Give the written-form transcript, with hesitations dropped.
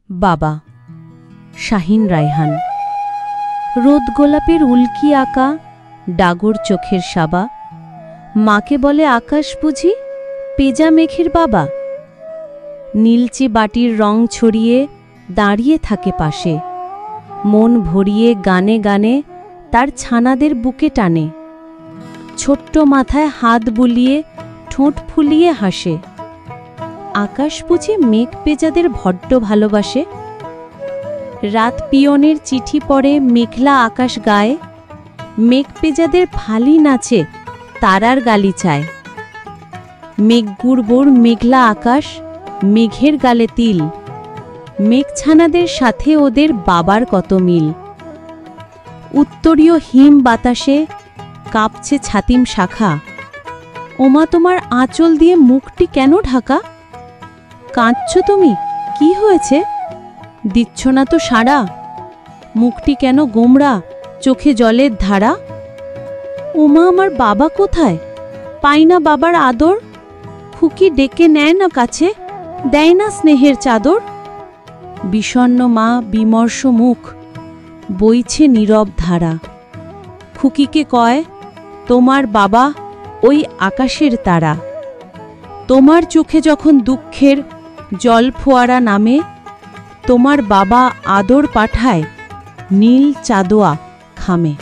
বাবা শাহিন রায়হান। রোদ গোলাপের উল্কি আঁকা ডাগর চোখের সাবা, মাকে বলে আকাশ বুঝি পেজা মেঘের বাবা। নীলচে বাটির রং ছড়িয়ে দাঁড়িয়ে থাকে পাশে, মন ভরিয়ে গানে গানে তার ছানাদের বুকে টানে। ছোট্ট মাথায় হাত বুলিয়ে ঠোঁট ফুলিয়ে হাসে। আকাশ বুঝি মেঘ পেজাদের বড্ড ভালোবাসে। রাত পিয়নের চিঠি পড়ে মেঘলা আকাশ গায়ে, মেঘ পেজাদের ফালি নাচে তারার গালি চায়। মেঘ গুড়বোর মেঘলা আকাশ, মেঘের গালে তিল, মেঘছানাদের সাথে ওদের বাবার কত মিল। উত্তরীয় হিম বাতাসে কাঁপছে ছাতিম শাখা, ওমা তোমার আঁচল দিয়ে মুখটি কেন ঢাকা? কাঁদছ তুমি, কি হয়েছে? দিচ্ছ না তো সাড়া, মুখটি কেন গোমড়া, চোখে জলের ধারা? ওমা আমার বাবা কোথায়? পাই না বাবার আদর, খুকি ডেকে নেয় না কাছে, দেয় না স্নেহের চাদর। বিষণ্ণ মা বিমর্ষ মুখ, বইছে নীরব ধারা। খুকিকে কয়, তোমার বাবা ওই আকাশের তারা। তোমার চোখে যখন দুঃখের জল ফোয়ারা নামে, তোমার বাবা আদর পাঠায় নীল চাঁদোয়া খামে।